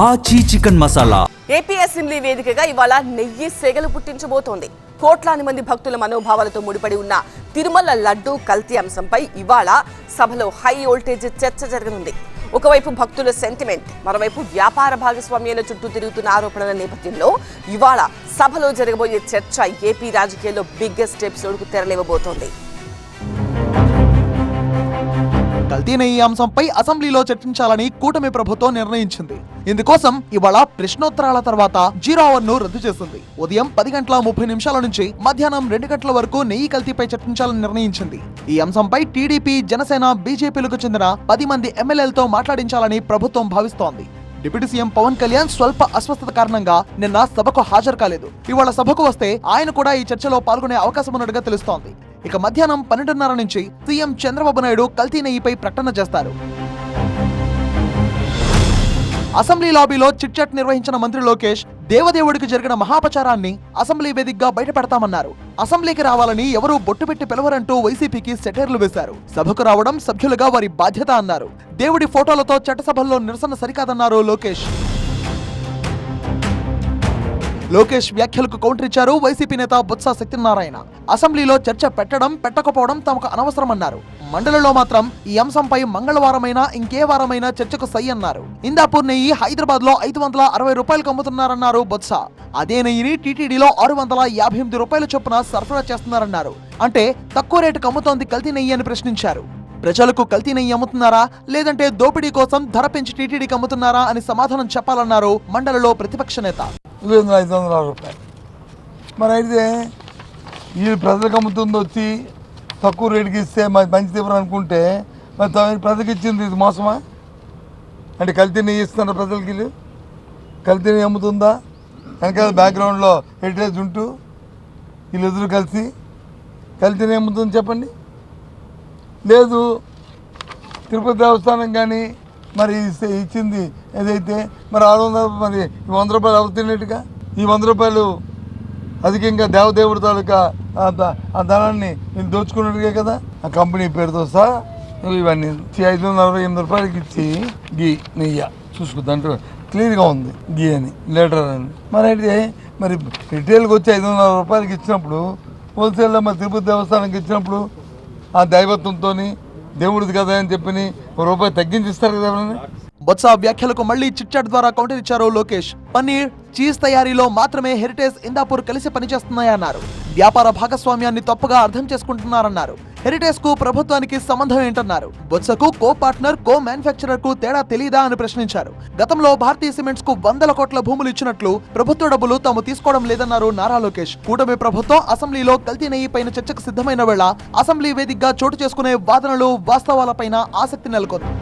ఆచి chicken masala. AP assembly వేదికగా ఇవాళ నెయ్యి సెగలు పుట్టించబోతోంది. కోట్లాది మంది భక్తుల మనోభావాలతో ముడిపడి ఉన్న తిరుమల లడ్డూ కల్తీ అంశంపై ఇవాళ సభలో హై వోల్టేజ్ చర్చ జరగనుంది. ఒకవైపు భక్తుల సెంటిమెంట్, మరోవైపు వ్యాపార భాగస్వామ్యాల చుట్టూ తిరుగుతున్న ఆరోపణల నేపథ్యంలో ఇవాళ సభలో జరగబోయే చర్చ ఏపీ రాజకీయాల్లో బిగ్గెస్ట్ ఎపిసోడ్కు తెరలేవబోతోంది. కల్తీ నెయ్యి అంశంపై అసెంబ్లీలో చర్చించాలని కూటమి ప్రభుత్వం నిర్ణయించింది. ఇందుకోసం ఇవాళ ప్రశ్నోత్తరాల తర్వాత 0 అవర్ను రద్దు చేసింది. ఉదయం 10:30 నుంచి మధ్యాహ్నం 2 గంటల వరకు నెయ్యి కల్తీపై చర్చించాలని నిర్ణయించింది. ఈ అంశంపై టీడీపీ, జనసేన, బీజేపీలకు చెందిన 10 మంది ఎమ్మెల్యేలతో మాట్లాడించాలని ప్రభుత్వం భావిస్తోంది. డిప్యూటీ సీఎం పవన్ కళ్యాణ్ స్వల్ప అస్వస్థత కారణంగా నిన్న సభకు హాజరు కాలేదు. ఇవాళ సభకు వస్తే ఆయన కూడా ఈ చర్చలో పాల్గొనే అవకాశం ఉన్నట్టుగా తెలుస్తోంది. ఇక మధ్యాహ్నం 12:30 నుంచి సీఎం చంద్రబాబు నాయుడు కల్తీ నెయ్యిపై ప్రకటన చేస్తారు. అసెంబ్లీ లాబీలో చిట్ చాట్ నిర్వహించిన మంత్రి లోకేష్ దేవదేవుడికి జరిగిన మహాపచారాన్ని అసెంబ్లీ వేదికగా బయటపెడతామన్నారు. అసెంబ్లీకి రావాలని ఎవరూ బొట్టు పెట్టి పిలవరంటూ వైసీపీకి సెటైర్లు వేశారు. సభకు రావడం సభ్యులుగా వారి బాధ్యత అన్నారు. దేవుడి ఫోటోలతో చట్టసభల్లో నిరసన సరికాదన్నారు లోకేష్. లోకేష్ వ్యాఖ్యలకు కౌంటర్ ఇచ్చారు వైసీపీ నేత బొత్స సత్యనారాయణ. అసెంబ్లీలో చర్చ పెట్టడం పెట్టకపోవడం తమకు అనవసరమన్నారు. మండలిలో మాత్రం ఈ అంశంపై మంగళవారమైనా ఇంకే వారమైనా చర్చకు సై అన్నారు. ఇందాపూర్ నెయ్యి హైదరాబాద్ లో 560 రూపాయలకు అమ్ముతున్నారన్నారు బొత్స. అదే నెయ్యిని టీటీడీలో 658 రూపాయల చొప్పున సరఫరా చేస్తున్నారన్నారు. అంటే తక్కువ రేటుకు అమ్ముతోంది కల్తీ నెయ్యి అని ప్రశ్నించారు. ప్రజలకు కల్తీ నెయ్యి అమ్ముతున్నారా, లేదంటే దోపిడీ కోసం ధర పెంచి టీటీడీకి అమ్ముతున్నారా అని సమాధానం చెప్పాలన్నారు మండలిలో ప్రతిపక్ష నేత. 560 రూపాయలు. మరి అయితే ఈ ప్రజలకు అమ్ముతుంది వచ్చి తక్కువ రేటుకి ఇస్తే మంచిది ఇవ్వరు అనుకుంటే మరి ప్రజలకు ఇచ్చింది ఇది మోసమా? అంటే కల్తీ నెయ్యి ఇస్తున్నారు ప్రజలకి. వీళ్ళు కల్తీ నెయ్యి అమ్ముతుందా? వెనకాల బ్యాక్గ్రౌండ్లో హెరిటేజ్ ఉంటూ వీళ్ళు ఎదురు కలిసి కల్తీ నెయ్యి అమ్ముతుంది చెప్పండి. లేదు తిరుపతి దేవస్థానం కానీ మరి ఇచ్చింది ఏదైతే మరి 600 మరి 100 రూపాయలు అవుతున్నట్టుగా ఈ 100 రూపాయలు అధికంగా దేవదేవుడి తాలూకా ఆ ధనాన్ని నేను దోచుకున్నట్టుగా కదా. ఆ కంపెనీ పేరుతో సహా ఇవన్నీ 548 రూపాయలకి ఇచ్చి గీ నెయ్యి చూసుకుందంటే క్లియర్గా ఉంది గీ అని లీటర్ అని. మరి అయితే మరి రిటైల్కి వచ్చి 500 రూపాయలకి ఇచ్చినప్పుడు హోల్సేల్లో మరి తిరుపతి దేవస్థానానికి ఇచ్చినప్పుడు ఆ దైవత్వంతో దేవుడిది కదా అని చెప్పి రూపాయి తగ్గించిస్తారు కదా ఎవరైనా. బొత్స వ్యాఖ్యలకు మళ్లీ చిట్ చాట్ ద్వారా కౌంటర్ ఇచ్చారు లోకేష్. పన్నీర్, చీజ్ తయారీలో మాత్రమే హెరిటేజ్, ఇందాపూర్ కలిసి పనిచేస్తున్నాయన్నారు. వ్యాపార భాగస్వామ్యాన్ని తప్పుగా అర్థం చేసుకుంటున్నారన్నారు. హెరిటేజ్ కు ప్రభుత్వానికి సంబంధం ఏంటన్నారు. బొత్సకు కో పార్ట్నర్, కో మ్యానుఫ్యాక్చరర్ కు తేడా తెలీదా అని ప్రశ్నించారు. గతంలో భారతీయ సిమెంట్స్ కు 100 కోట్ల భూములు ఇచ్చినట్లు ప్రభుత్వ డబ్బులు తాము తీసుకోవడం లేదన్నారు నారా లోకేష్. కూటమి ప్రభుత్వం అసెంబ్లీలో కల్తీ నెయ్యి పైన చర్చకు సిద్ధమైన వేళ అసెంబ్లీ వేదికగా చోటు చేసుకునే వాదనలు, వాస్తవాలపైన ఆసక్తి నెలకొంది.